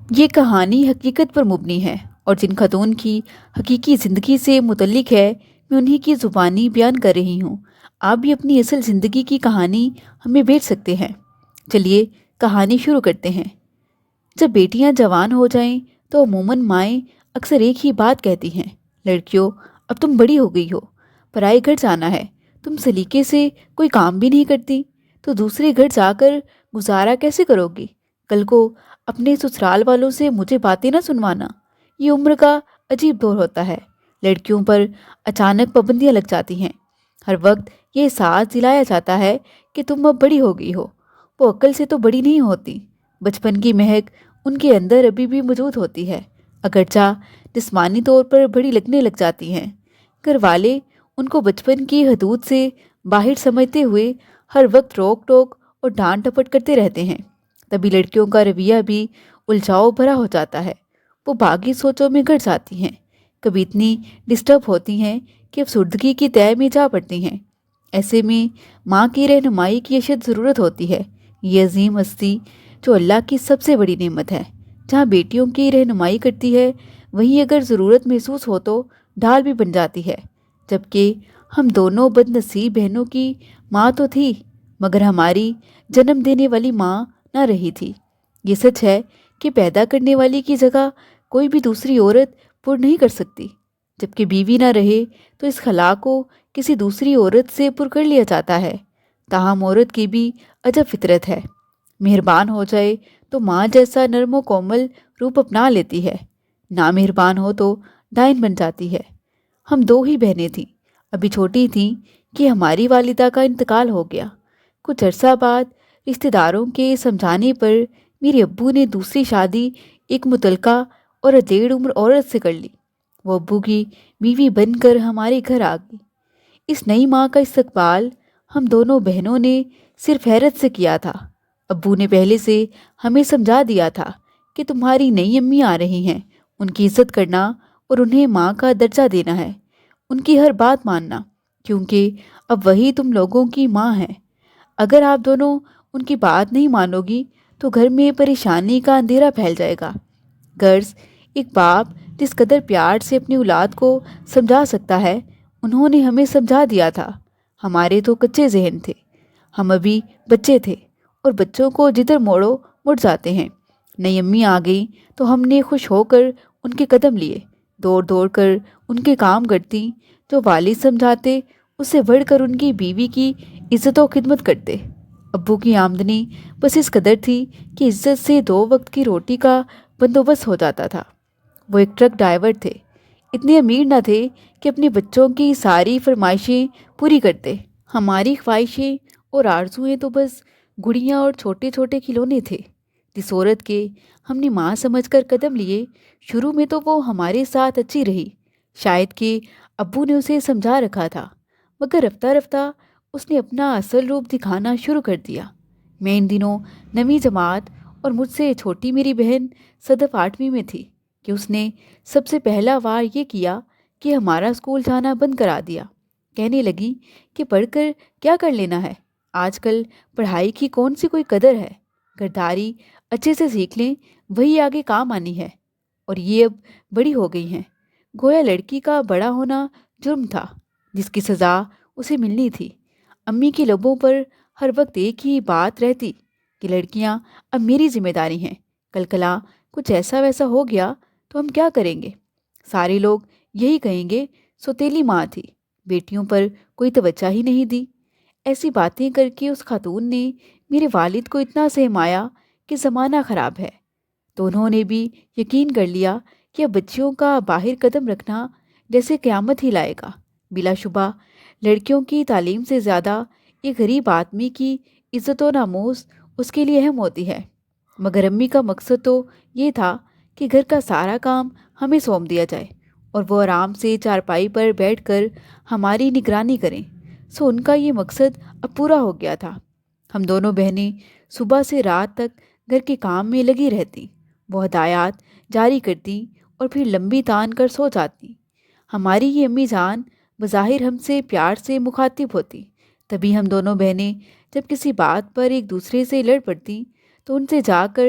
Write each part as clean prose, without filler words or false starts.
یہ کہانی حقیقت پر مبنی ہے اور جن خاتون کی حقیقی زندگی سے متعلق ہے میں انہی کی زبانی بیان کر رہی ہوں۔ آپ بھی اپنی اصل زندگی کی کہانی ہمیں بھیج سکتے ہیں۔ چلیے کہانی شروع کرتے ہیں۔ جب بیٹیاں جوان ہو جائیں تو عموماً مائیں اکثر ایک ہی بات کہتی ہیں، لڑکیوں اب تم بڑی ہو گئی ہو، پرائے گھر جانا ہے، تم سلیقے سے کوئی کام بھی نہیں کرتی تو دوسرے گھر جا کر گزارا کیسے کرو گی؟ کل کو اپنے سسرال والوں سے مجھے باتیں نہ سنوانا۔ یہ عمر کا عجیب دور ہوتا ہے، لڑکیوں پر اچانک پابندیاں لگ جاتی ہیں۔ ہر وقت یہ احساس دلایا جاتا ہے کہ تم اب بڑی ہو گئی ہو۔ وہ عقل سے تو بڑی نہیں ہوتی، بچپن کی مہک ان کے اندر ابھی بھی موجود ہوتی ہے، اگرچہ جسمانی طور پر بڑی لگنے لگ جاتی ہیں۔ گھر والے ان کو بچپن کی حدود سے باہر سمجھتے ہوئے ہر وقت روک ٹوک اور ڈانٹ ڈپٹ کرتے رہتے ہیں۔ تبھی لڑکیوں کا رویہ بھی الجھاؤ بھرا ہو جاتا ہے، وہ باغی سوچوں میں گھر جاتی ہیں، کبھی اتنی ڈسٹرب ہوتی ہیں کہ افسردگی کی تہہ میں جا پڑتی ہیں۔ ایسے میں ماں کی رہنمائی کی اشد ضرورت ہوتی ہے، یہ عظیم ہستی جو اللہ کی سب سے بڑی نعمت ہے، جہاں بیٹیوں کی رہنمائی کرتی ہے وہیں اگر ضرورت محسوس ہو تو ڈھال بھی بن جاتی ہے۔ جبکہ ہم دونوں بد نصیب بہنوں کی ماں تو تھی، مگر ہماری جنم دینے والی ماں نہ رہی تھی۔ یہ سچ ہے کہ پیدا کرنے والی کی جگہ کوئی بھی دوسری عورت پر نہیں کر سکتی، جبکہ بیوی نہ رہے تو اس خلا کو کسی دوسری عورت سے پر کر لیا جاتا ہے۔ تاہم عورت کی بھی عجب فطرت ہے، مہربان ہو جائے تو ماں جیسا نرم و کومل روپ اپنا لیتی ہے، نہ مہربان ہو تو ڈائن بن جاتی ہے۔ ہم دو ہی بہنیں تھیں، ابھی چھوٹی تھیں کہ ہماری والدہ کا انتقال ہو گیا۔ کچھ عرصہ بعد رشتہ داروں کے سمجھانے پر میرے ابو نے دوسری شادی ایک متعلقہ اور ادھیڑ عمر عورت سے کر لی۔ وہ ابو کی بیوی بن کر ہمارے گھر آ گئی۔ اس نئی ماں کا استقبال ہم دونوں بہنوں نے صرف حیرت سے کیا تھا۔ ابو نے پہلے سے ہمیں سمجھا دیا تھا کہ تمہاری نئی امی آ رہی ہیں، ان کی عزت کرنا اور انہیں ماں کا درجہ دینا ہے، ان کی ہر بات ماننا، کیونکہ اب وہی تم لوگوں کی ماں ہے۔ اگر آپ دونوں ان کی بات نہیں مانو گی تو گھر میں پریشانی کا اندھیرا پھیل جائے گا۔ غرض ایک باپ جس قدر پیار سے اپنی اولاد کو سمجھا سکتا ہے، انہوں نے ہمیں سمجھا دیا تھا۔ ہمارے تو کچے ذہن تھے، ہم ابھی بچے تھے اور بچوں کو جدھر موڑو مڑ جاتے ہیں۔ نئی امی آ گئیں تو ہم نے خوش ہو کر ان کے قدم لیے، دوڑ دوڑ کر ان کے کام کرتی، جو والد سمجھاتے اس سے بڑھ کر ان کی بیوی کی عزت و خدمت کرتے۔ ابو کی آمدنی بس اس قدر تھی کہ عزت سے 2 وقت کی روٹی کا بندوبست ہو جاتا تھا۔ وہ ایک ٹرک ڈرائیور تھے، اتنے امیر نہ تھے کہ اپنے بچوں کی ساری فرمائشیں پوری کرتے۔ ہماری خواہشیں اور آرزوئیں تو بس گڑیاں اور چھوٹے چھوٹے کھلونے تھے۔ جس عورت کے ہم نے ماں سمجھ کر قدم لیے، شروع میں تو وہ ہمارے ساتھ اچھی رہی، شاید کہ ابو نے اسے سمجھا رکھا تھا، مگر رفتہ رفتہ اس نے اپنا اصل روپ دکھانا شروع کر دیا۔ میں ان دنوں 9ویں جماعت اور مجھ سے چھوٹی میری بہن صدف 8ویں میں تھی کہ اس نے سب سے پہلا وار یہ کیا کہ ہمارا اسکول جانا بند کرا دیا۔ کہنے لگی کہ پڑھ کر کیا کر لینا ہے، آج کل پڑھائی کی کون سی کوئی قدر ہے، گرداری اچھے سے سیکھ لیں وہی آگے کام آنی ہے، اور یہ اب بڑی ہو گئی ہیں۔ گویا لڑکی کا بڑا ہونا جرم تھا جس کی سزا اسے ملنی تھی۔ امی کے لبوں پر ہر وقت ایک ہی بات رہتی کہ لڑکیاں اب میری ذمہ داری ہیں، کل کلا کچھ ایسا ویسا ہو گیا تو ہم کیا کریں گے؟ سارے لوگ یہی کہیں گے سوتیلی ماں تھی، بیٹیوں پر کوئی توجہ ہی نہیں دی۔ ایسی باتیں کر کے اس خاتون نے میرے والد کو اتنا سہمایا کہ زمانہ خراب ہے، تو انہوں نے بھی یقین کر لیا کہ اب بچیوں کا باہر قدم رکھنا جیسے قیامت ہی لائے گا۔ بلا شبہ لڑکیوں کی تعلیم سے زیادہ ایک غریب آدمی کی عزت و ناموس اس کے لیے اہم ہوتی ہے، مگر امی کا مقصد تو یہ تھا کہ گھر کا سارا کام ہمیں سونپ دیا جائے اور وہ آرام سے چارپائی پر بیٹھ کر ہماری نگرانی کریں۔ سو ان کا یہ مقصد اب پورا ہو گیا تھا۔ ہم دونوں بہنیں صبح سے رات تک گھر کے کام میں لگی رہتی، وہ ہدایات جاری کرتی اور پھر لمبی تان کر سو جاتی۔ ہماری یہ امی جان بظاہر ہم سے پیار سے مخاطب ہوتی، تبھی ہم دونوں بہنیں جب کسی بات پر ایک دوسرے سے لڑ پڑتی تو ان سے جا کر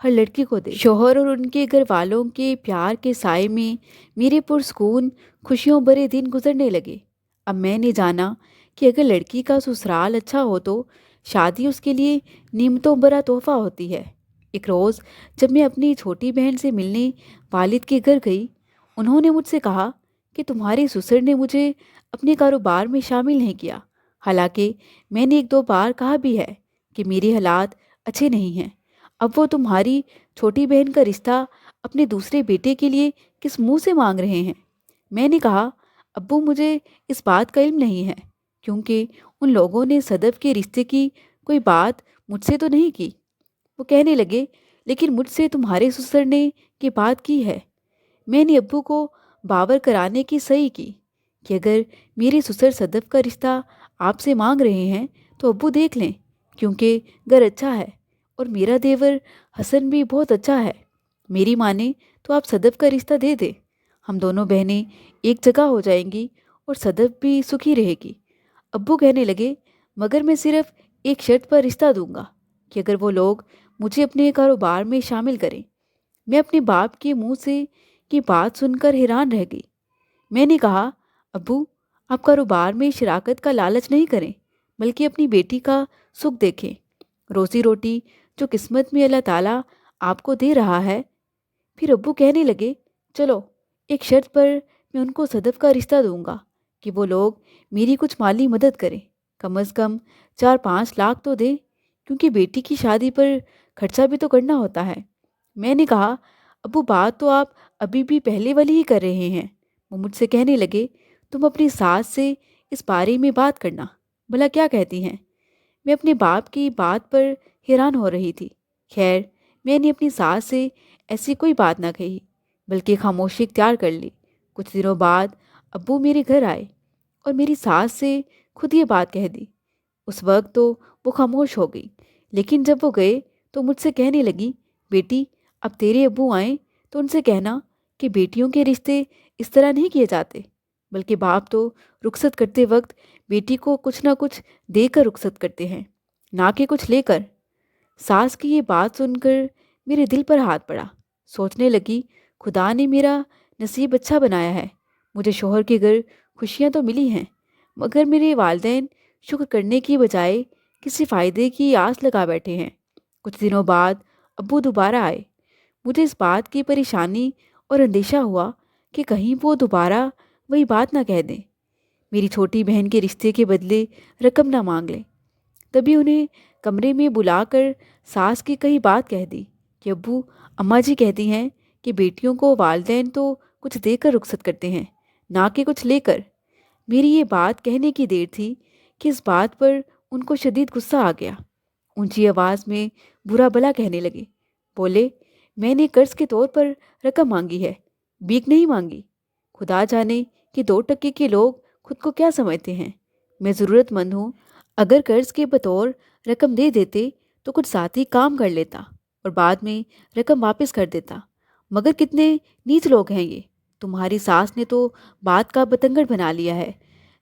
ہر لڑکی کو دے۔ شوہر اور ان کے گھر والوں کے پیار کے سائے میں میرے پرسکون خوشیوں بھرے دن گزرنے لگے۔ اب میں نے جانا کہ اگر لڑکی کا سسرال اچھا ہو تو شادی اس کے لیے نعمتوں بھرا تحفہ ہوتی ہے۔ ایک روز جب میں اپنی چھوٹی بہن سے ملنے والد کے گھر گئی، انہوں نے مجھ سے کہا کہ تمہارے سسر نے مجھے اپنے کاروبار میں شامل نہیں کیا، حالانکہ میں نے ایک دو بار کہا بھی ہے کہ میرے حالات اچھے نہیں ہیں۔ اب وہ تمہاری چھوٹی بہن کا رشتہ اپنے دوسرے بیٹے کے لیے کس منہ سے مانگ رہے ہیں؟ میں نے کہا ابو مجھے اس بات کا علم نہیں ہے، کیونکہ ان لوگوں نے صدف کے رشتے کی کوئی بات مجھ سے تو نہیں کی۔ وہ کہنے لگے لیکن مجھ سے تمہارے سسر نے یہ بات کی ہے۔ میں نے ابو کو باور کرانے کی صحیح کی کہ اگر میرے سسر صدف کا رشتہ آپ سے مانگ رہے ہیں تو ابو دیکھ لیں، کیونکہ گھر اچھا ہے اور میرا دیور حسن بھی بہت اچھا ہے۔ میری مانے تو آپ صدف کا رشتہ دے دیں، ہم دونوں بہنیں ایک جگہ ہو جائیں گی اور صدف بھی سکھی رہے گی۔ ابو کہنے لگے مگر میں صرف ایک شرط پر رشتہ دوں گا کہ اگر وہ لوگ مجھے اپنے کاروبار میں شامل کریں۔ میں اپنے باپ کے منہ سے یہ بات سن کر حیران رہ گئی۔ میں نے کہا ابو آپ کاروبار میں شراکت کا لالچ نہیں کریں، بلکہ اپنی بیٹی کا سکھ دیکھیں۔ روزی روٹی جو قسمت میں اللہ تعالیٰ آپ کو دے رہا ہے۔ پھر ابو کہنے لگے چلو ایک شرط پر میں ان کو صدف کا رشتہ دوں گا کہ وہ لوگ میری کچھ مالی مدد کریں، کم از کم 4-5 لاکھ تو دیں، کیونکہ بیٹی کی شادی پر خرچہ بھی تو کرنا ہوتا ہے۔ میں نے کہا ابو بات تو آپ ابھی بھی پہلے والی ہی کر رہے ہیں۔ وہ مجھ سے کہنے لگے تم اپنی ساس سے اس بارے میں بات کرنا، بھلا کیا کہتی ہیں؟ میں اپنے باپ کی بات پر حیران ہو رہی تھی۔ خیر میں نے اپنی ساس سے ایسی کوئی بات نہ کہی، بلکہ خاموشی اختیار کر لی۔ کچھ دنوں بعد ابو میرے گھر آئے اور میری ساس سے خود یہ بات کہہ دی۔ اس وقت تو وہ خاموش ہو گئی، لیکن جب وہ گئے تو مجھ سے کہنے لگی بیٹی اب تیرے ابو آئیں تو ان سے کہنا کہ بیٹیوں کے رشتے اس طرح نہیں کیے جاتے، بلکہ باپ تو رخصت کرتے وقت بیٹی کو کچھ نہ کچھ دے کر رخصت کرتے ہیں، نہ کہ کچھ لے کر۔ ساس کی یہ بات سن کر میرے دل پر ہاتھ پڑا۔ سوچنے لگی خدا نے میرا نصیب اچھا بنایا ہے، مجھے شوہر کے گھر خوشیاں تو ملی ہیں، مگر میرے والدین شکر کرنے کی بجائے کسی فائدے کی آس لگا بیٹھے ہیں۔ کچھ دنوں بعد ابو دوبارہ آئے۔ مجھے اس بات کی پریشانی اور اندیشہ ہوا کہ کہیں وہ دوبارہ وہی بات نہ کہہ دیں، میری چھوٹی بہن کے رشتے کے بدلے رقم نہ مانگ لیں۔ تبھی انہیں کمرے میں بلا کر ساس کی کئی بات کہہ دی کہ ابو اماں جی کہتی ہیں کہ بیٹیوں کو والدین تو کچھ دے کر رخصت کرتے ہیں، نہ کہ کچھ لے کر۔ میری یہ بات کہنے کی دیر تھی کہ اس بات پر ان کو شدید غصہ آ گیا۔ اونچی آواز میں برا بھلا کہنے لگے، بولے میں نے قرض کے طور پر رقم مانگی ہے، بھیک نہیں مانگی۔ خدا جانے کہ 2 ٹکے کے لوگ خود کو کیا سمجھتے ہیں، میں ضرورت مند ہوں، اگر قرض کے بطور رقم دے دیتے تو کچھ ساتھی کام کر لیتا اور بعد میں رقم واپس کر دیتا، مگر کتنے نیچ لوگ ہیں یہ۔ تمہاری ساس نے تو بات کا بتنگڑ بنا لیا ہے۔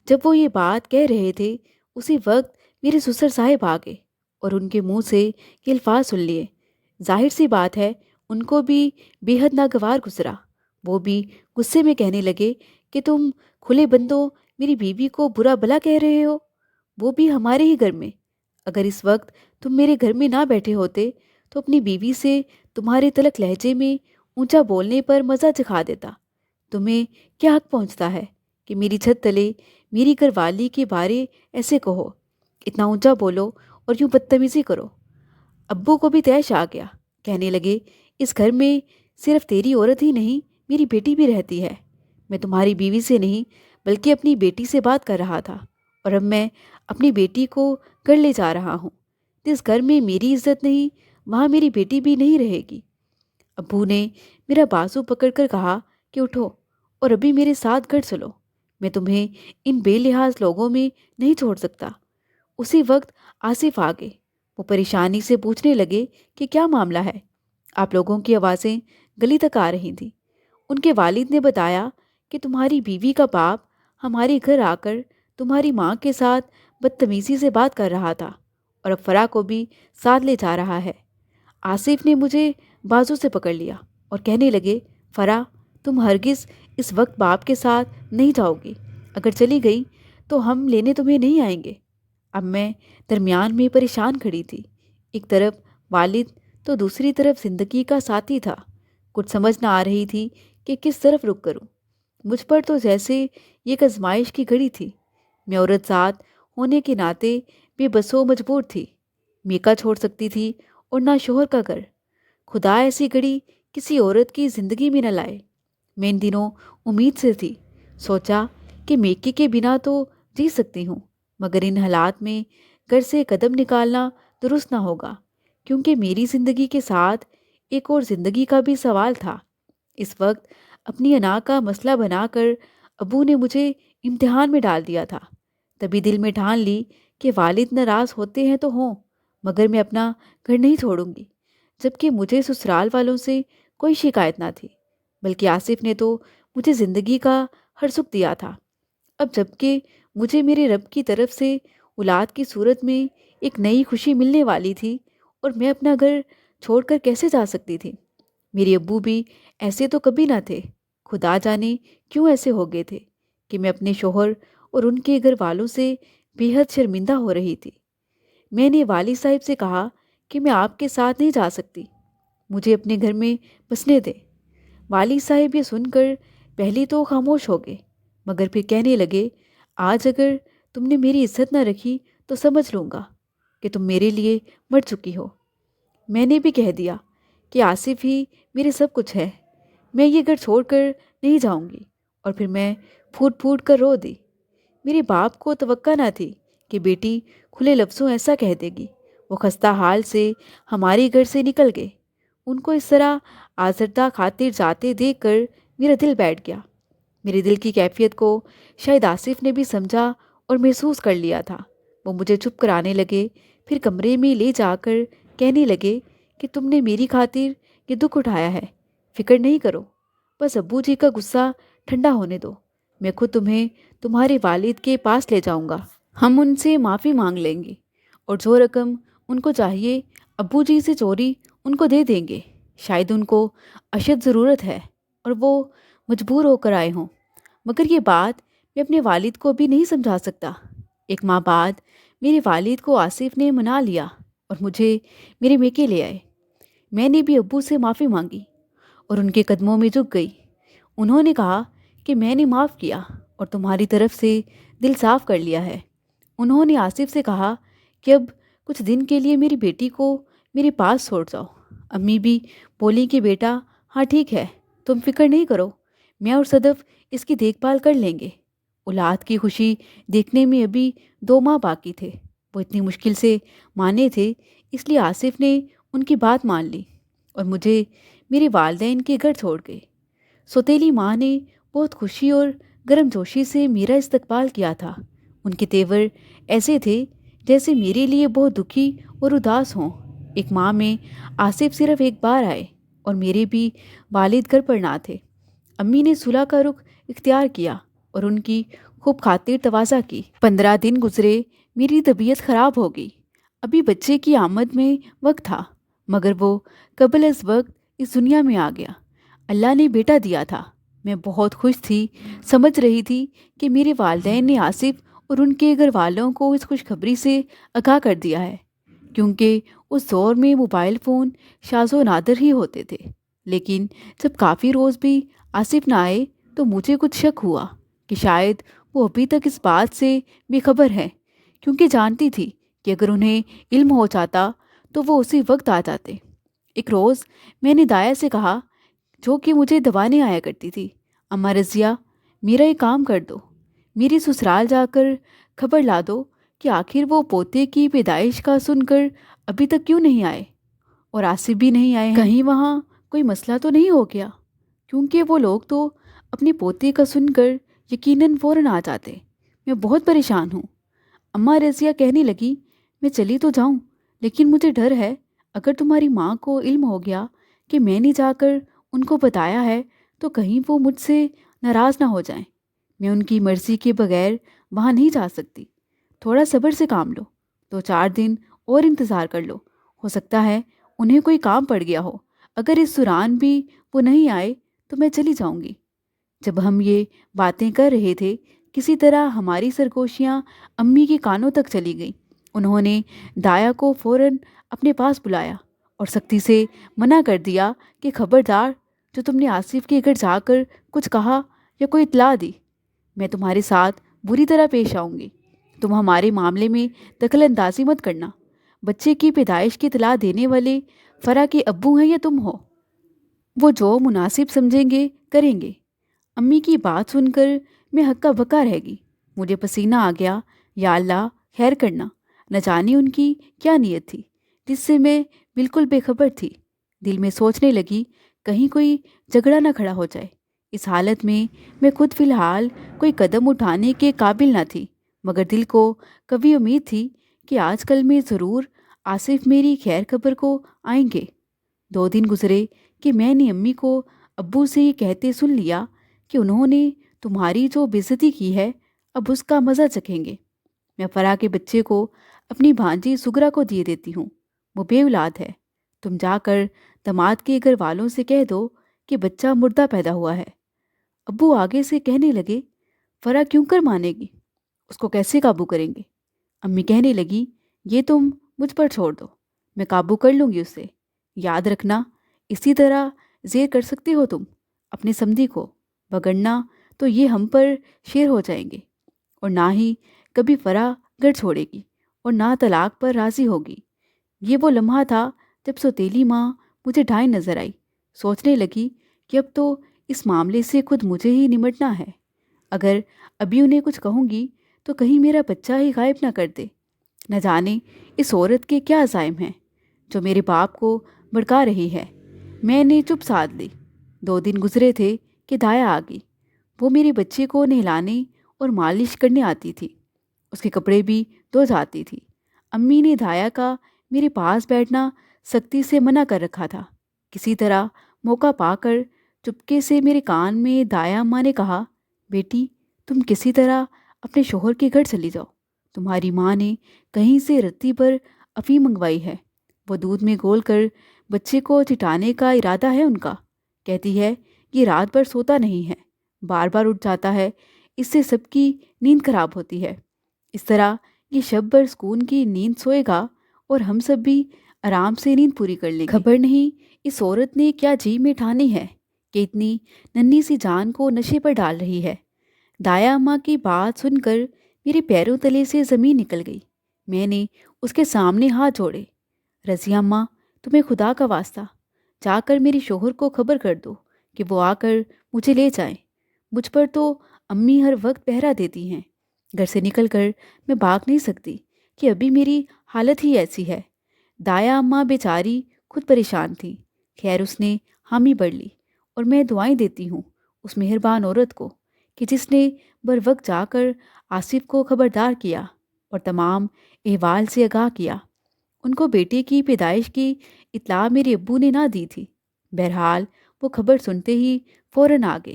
جب وہ یہ بات کہہ رہے تھے اسی وقت میرے سسر صاحب آ گئے اور ان کے منہ سے یہ الفاظ سن لیے۔ ظاہر سی بات ہے ان کو بھی بے حد ناگوار گزرا۔ وہ بھی غصے میں کہنے لگے کہ تم کھلے بندوں میری بیوی کو برا بھلا کہہ رہے ہو، وہ بھی ہمارے ہی گھر میں۔ اگر اس وقت تم میرے گھر میں نہ بیٹھے ہوتے تو اپنی بیوی سے تمہارے تلخ لہجے میں اونچا بولنے پر مزہ چکھا دیتا۔ تمہیں کیا حق پہنچتا ہے کہ میری چھت تلے میری گھر والی کے بارے ایسے کہو، اتنا اونچا بولو اور یوں بدتمیزی کرو؟ ابو کو بھی طیش آ گیا، کہنے لگے اس گھر میں صرف تیری عورت ہی نہیں میری بیٹی بھی رہتی ہے۔ میں تمہاری بیوی سے نہیں بلکہ اپنی بیٹی سے بات کر رہا تھا، اور اب میں اپنی بیٹی کو گھر لے جا رہا ہوں۔ جس گھر میں میری عزت نہیں وہاں میری بیٹی بھی نہیں رہے گی۔ ابو نے میرا بازو پکڑ کر کہا کہ اٹھو اور ابھی میرے ساتھ گھر چلو، میں تمہیں ان بے لحاظ لوگوں میں نہیں چھوڑ سکتا۔ اسی وقت آصف آ گئے۔ وہ پریشانی سے پوچھنے لگے کہ کیا معاملہ ہے؟ آپ لوگوں کی آوازیں گلی تک آ رہی تھیں۔ ان کے والد نے بتایا کہ تمہاری بیوی کا باپ ہمارے گھر آ کر تمہاری ماں کے ساتھ بدتمیزی سے بات کر رہا تھا اور اب فرا کو بھی ساتھ لے جا رہا ہے۔ آصف نے مجھے بازو سے پکڑ لیا اور کہنے لگے، فرح، تم ہرگز اس وقت باپ کے ساتھ نہیں جاؤ گی، اگر چلی گئی تو ہم لینے تمہیں نہیں آئیں گے۔ اب میں درمیان میں پریشان کھڑی تھی، ایک طرف والد تو دوسری طرف زندگی کا ساتھی تھا۔ کچھ سمجھ نہ آ رہی تھی کہ کس طرف رخ کروں۔ مجھ پر تو جیسے یہ ایک آزمائش کی گھڑی تھی۔ میں عورت ذات ہونے کے ناطے بے بس و مجبور تھی، میکا چھوڑ سکتی تھی اور نہ شوہر کا گھر۔ خدا ایسی گھڑی کسی عورت کی زندگی میں نہ لائے۔ میں ان دنوں امید سے تھی، سوچا کہ میکے کے بنا تو جی سکتی ہوں، مگر ان حالات میں گھر سے قدم نکالنا درست نہ ہوگا، کیونکہ میری زندگی کے ساتھ ایک اور زندگی کا بھی سوال تھا۔ اس وقت اپنی انا کا مسئلہ بنا کر ابو نے مجھے امتحان میں ڈال دیا تھا۔ تبھی دل میں ٹھان لی کہ والد ناراض ہوتے ہیں تو ہوں، مگر میں اپنا گھر نہیں چھوڑوں گی، جبکہ مجھے سسرال والوں سے کوئی شکایت نہ تھی، بلکہ آصف نے تو مجھے زندگی کا ہر سکھ دیا تھا۔ اب جبکہ مجھے میرے رب کی طرف سے اولاد کی صورت میں ایک نئی خوشی ملنے والی تھی، اور میں اپنا گھر چھوڑ کر کیسے جا سکتی تھی؟ میرے ابو بھی ایسے تو کبھی نہ تھے، خدا جانے کیوں ایسے ہو گئے تھے کہ میں اپنے شوہر اور ان کے گھر والوں سے بے حد شرمندہ ہو رہی تھی۔ میں نے والد صاحب سے کہا کہ میں آپ کے ساتھ نہیں جا سکتی، مجھے اپنے گھر میں بسنے دیں۔ والد صاحب یہ سن کر پہلے تو خاموش ہو گئے، مگر پھر کہنے لگے، آج اگر تم نے میری عزت نہ رکھی تو سمجھ لوں گا کہ تم میرے لیے مر چکی ہو۔ میں نے بھی کہہ دیا کہ آصف ہی میرے سب کچھ ہے، میں یہ گھر چھوڑ کر نہیں جاؤں گی، اور پھر میں پھوٹ پھوٹ کر رو دی۔ میرے باپ کو توقع نہ تھی کہ بیٹی کھلے لفظوں ایسا کہہ دے گی۔ وہ خستہ حال سے ہمارے گھر سے نکل گئے۔ ان کو اس طرح آزردہ خاطر جاتے دیکھ کر میرا دل بیٹھ گیا۔ میرے دل کی کیفیت کو شاید آصف نے بھی سمجھا اور محسوس کر لیا تھا۔ وہ مجھے چپ کرانے لگے، پھر کمرے میں لے جا کر کہنے لگے کہ تم نے میری خاطر یہ دکھ اٹھایا ہے، فکر نہیں کرو، بس ابو جی کا غصہ ٹھنڈا ہونے دو، میں خود تمہیں تمہارے والد کے پاس لے جاؤں گا، ہم ان سے معافی مانگ لیں گے، اور جو رقم ان کو چاہیے ابو جی سے چوری ان کو دے دیں گے۔ شاید ان کو اشد ضرورت ہے اور وہ مجبور ہو کر آئے ہوں، مگر یہ بات میں اپنے والد کو بھی نہیں سمجھا سکتا۔ ایک ماہ بعد میرے والد کو آصف نے منا لیا اور مجھے میرے میکے لے آئے۔ میں نے بھی ابو سے معافی مانگی اور ان کے قدموں میں جھک گئی۔ انہوں نے کہا کہ میں نے معاف کیا اور تمہاری طرف سے دل صاف کر لیا ہے۔ انہوں نے آصف سے کہا کہ اب کچھ دن کے لیے میری بیٹی کو میرے پاس چھوڑ جاؤ۔ امی بھی بولی کہ بیٹا، ہاں ٹھیک ہے، تم فکر نہیں کرو، میں اور صدف اس کی دیکھ بھال کر لیں گے۔ اولاد کی خوشی دیکھنے میں ابھی 2 ماہ باقی تھے۔ وہ اتنی مشکل سے مانے تھے، اس لیے آصف نے ان کی بات مان لی اور مجھے میرے والدین کے گھر چھوڑ گئے۔ سوتیلی ماں نے بہت خوشی اور گرم جوشی سے میرا استقبال کیا تھا۔ ان کے تیور ایسے تھے جیسے میرے لیے بہت دکھی اور اداس ہوں۔ ایک ماہ میں آصف صرف ایک بار آئے اور میرے بھی والد گھر پر نہ تھے۔ امی نے صلح کا رخ اختیار کیا اور ان کی خوب خاطر تواضع کی۔ 15 دن گزرے، میری طبیعت خراب ہو گئی۔ ابھی بچے کی آمد میں وقت تھا، مگر وہ قبل از وقت اس دنیا میں آ گیا۔ اللہ نے بیٹا دیا تھا۔ میں بہت خوش تھی، سمجھ رہی تھی کہ میرے والدین نے آصف اور ان کے گھر والوں کو اس خوشخبری سے آگاہ کر دیا ہے، کیونکہ اس دور میں موبائل فون شاذ و نادر ہی ہوتے تھے۔ لیکن جب کافی روز بھی آصف نہ آئے تو مجھے کچھ شک ہوا کہ شاید وہ ابھی تک اس بات سے بے خبر ہے، کیونکہ جانتی تھی کہ اگر انہیں علم ہو جاتا تو وہ اسی وقت آ جاتے۔ ایک روز میں نے دایا سے کہا، جو کہ مجھے دبانے آیا کرتی تھی، اماں رضیہ، میرا ایک کام کر دو، میری سسرال جا کر خبر لا دو کہ آخر وہ پوتے کی پیدائش کا سن کر ابھی تک کیوں نہیں آئے، اور آصف بھی نہیں آئے ہیں، کہیں وہاں کوئی مسئلہ تو نہیں ہو گیا، کیونکہ وہ لوگ تو اپنے پوتے کا سن کر یقیناً فوراً آ جاتے۔ میں بہت پریشان ہوں۔ اماں رضیہ کہنے لگی، میں چلی تو جاؤں، لیکن مجھے ڈر ہے اگر تمہاری ماں کو علم ہو گیا کہ میں نے جا کر ان کو بتایا ہے تو کہیں وہ مجھ سے ناراض نہ ہو جائیں۔ میں ان کی مرضی کے بغیر وہاں نہیں جا سکتی۔ تھوڑا صبر سے کام لو، 2-4 دن اور انتظار کر لو، ہو سکتا ہے انہیں کوئی کام پڑ گیا ہو۔ اگر اس دوران بھی وہ نہیں آئے تو میں چلی جاؤں گی۔ جب ہم یہ باتیں کر رہے تھے کسی طرح ہماری سرگوشیاں امی کے کانوں تک چلی گئیں۔ انہوں نے دایا کو فوراً اپنے پاس بلایا اور سختی سے منع کر دیا کہ خبردار، جو تم نے آصف کے گھر جا کر کچھ کہا یا کوئی اطلاع دی، میں تمہارے ساتھ بری طرح پیش آؤں گی۔ تم ہمارے معاملے میں دخل اندازی مت کرنا۔ بچے کی پیدائش کی اطلاع دینے والے فرح کے ابو ہیں یا تم ہو؟ وہ جو مناسب سمجھیں گے کریں گے۔ امی کی بات سن کر میں ہکا بکا رہ گئی۔ مجھے پسینہ آ گیا۔ یا اللہ خیر کرنا، نہ جانے ان کی کیا نیت تھی جس سے میں بالکل بے خبر تھی۔ دل میں سوچنے لگی کہیں کوئی جھگڑا نہ کھڑا ہو جائے۔ اس حالت میں خود فی الحال کوئی قدم اٹھانے کے قابل نہ تھی، مگر دل کو کبھی امید تھی کہ آج کل میں ضرور آصف میری خیر خبر کو آئیں گے۔ 2 دن گزرے کہ میں نے امی کو ابو سے یہ کہتے سن لیا کہ انہوں نے تمہاری جو بے عزتی کی ہے اب اس کا مزہ چکھیں گے۔ میں فرح کے بچے کو اپنی بھانجی سگرا کو دیے دیتی ہوں، وہ بے اولاد ہے۔ تم جا کر داماد کے گھر والوں سے کہہ دو کہ بچہ مردہ پیدا ہوا ہے۔ ابو آگے سے کہنے لگے، فرح کیوں کر مانے گی؟ اس کو کیسے قابو کریں گے؟ امی کہنے لگی، یہ تم مجھ پر چھوڑ دو، میں قابو کر لوں گی اسے۔ یاد رکھنا اسی طرح زیر کر سکتے ہو تم اپنے سمدھی کو، وگرنہ تو یہ ہم پر شیر ہو جائیں گے، اور نہ ہی کبھی فرح گھر چھوڑے گی اور نہ طلاق پر راضی ہوگی۔ یہ وہ لمحہ تھا جب سوتیلی ماں مجھے ڈھائی نظر آئی۔ سوچنے لگی کہ اب تو اس معاملے سے خود مجھے ہی نمٹنا ہے۔ اگر ابھی انہیں کچھ کہوں گی تو کہیں میرا بچہ ہی غائب نہ کر دے۔ نہ جانے اس عورت کے کیا عزائم ہیں جو میرے باپ کو بھڑکا رہی ہے۔ میں نے چپ سادھ لی۔ 2 دن گزرے تھے کہ دایا آ گئی۔ وہ میرے بچے کو نہلانے اور مالش کرنے آتی تھی، اس کے کپڑے بھی دھو جاتی تھی۔ امی نے دایا کا میرے پاس بیٹھنا سختی سے منع کر رکھا تھا۔ کسی طرح موقع پا کر چپکے سے میرے کان میں دایا اماں نے کہا، بیٹی تم کسی طرح اپنے شوہر کے گھر چلی جاؤ، تمہاری ماں نے کہیں سے رتی پر افیم منگوائی ہے، وہ دودھ میں گھول کر بچے کو چٹانے کا ارادہ ہے ان کا۔ کہتی ہے یہ رات بھر سوتا نہیں ہے، بار بار اٹھ جاتا ہے، اس سے سب کی نیند خراب ہوتی ہے۔ اس طرح یہ شب بھر سکون کی نیند سوئے گا اور ہم سب بھی آرام سے نیند پوری کر لیں گے۔ خبر نہیں اس عورت نے کیا جی میں ٹھانی ہے کہ اتنی ننھی سی جان کو نشے پر ڈال رہی ہے۔ دایا اماں کی بات سن کر میرے پیروں تلے سے زمین نکل گئی۔ میں نے اس کے سامنے ہاتھ جوڑے، رضیہ اماں تمہیں خدا کا واسطہ جا کر میرے شوہر کو خبر کر دو کہ وہ آ کر مجھے لے جائیں۔ مجھ پر تو امی ہر وقت پہرا دیتی ہیں، گھر سے نکل کر میں بھاگ نہیں سکتی کہ ابھی میری حالت ہی ایسی ہے۔ دایا اماں بیچاری خود پریشان تھی، خیر اس نے حامی بڑھ لی، اور میں دعائیں دیتی ہوں اس مہربان عورت کو کہ جس نے بر وقت جا کر آصف کو خبردار کیا اور تمام احوال سے آگاہ کیا۔ ان کو بیٹے کی پیدائش کی اطلاع میرے ابو نے نہ دی تھی۔ بہرحال وہ خبر سنتے ہی فوراً آ گئے،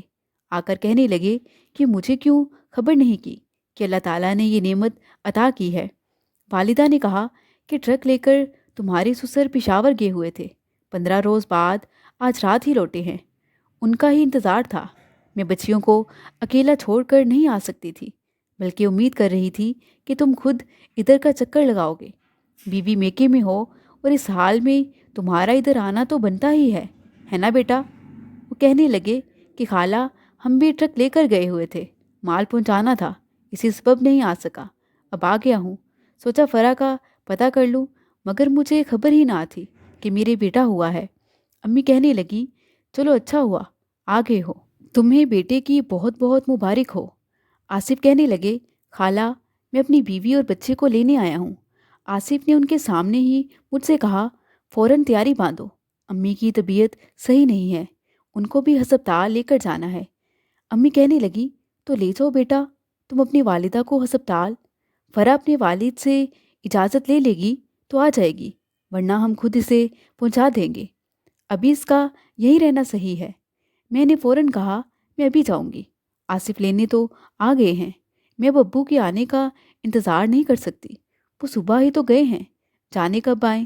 آ کر کہنے لگے کہ مجھے کیوں خبر نہیں کی کہ اللہ تعالیٰ نے یہ نعمت عطا کی ہے۔ والدہ نے کہا کہ ٹرک لے کر تمہارے سسر پشاور گئے ہوئے تھے، 15 روز بعد آج رات ہی لوٹے ہیں۔ ان کا ہی انتظار تھا۔ میں بچیوں کو اکیلا چھوڑ کر نہیں آ سکتی تھی، بلکہ امید کر رہی تھی کہ تم خود ادھر کا چکر لگاؤ گے۔ بیوی میکے میں ہو اور اس حال میں تمہارا ادھر آنا تو بنتا ہی ہے نا بیٹا؟ وہ کہنے لگے کہ خالہ ہم بھی ٹرک لے کر گئے ہوئے تھے، مال پہنچانا تھا، اسی سبب نہیں آ سکا، اب آ گیا ہوں۔ سوچا فرح کا پتہ کر لوں، مگر مجھے خبر ہی نہ تھی کہ میرے بیٹا ہوا ہے۔ امی کہنے لگی، چلو اچھا ہوا آ گئے ہو، تمہیں بیٹے کی بہت بہت مبارک ہو۔ آصف کہنے لگے، خالہ میں اپنی بیوی اور بچے کو لینے آیا ہوں۔ آصف نے ان کے سامنے ہی مجھ سے کہا، فوراً تیاری باندھو، امی کی طبیعت صحیح نہیں ہے، ان کو بھی ہسپتال لے کر جانا ہے۔ امی کہنے لگی، تو لے جاؤ بیٹا، تم اپنی والدہ کو ہسپتال۔ فرح اپنے والد سے اجازت لے لے گی تو آ جائے گی، ورنہ ہم خود اسے پہنچا دیں گے، ابھی اس کا یہی رہنا صحیح ہے۔ میں نے فوراً کہا، میں ابھی جاؤں گی، آصف لینے تو آ گئے ہیں، میں اب ابو کے آنے کا انتظار نہیں کر سکتی، وہ صبح ہی تو گئے ہیں، جانے کب آئیں۔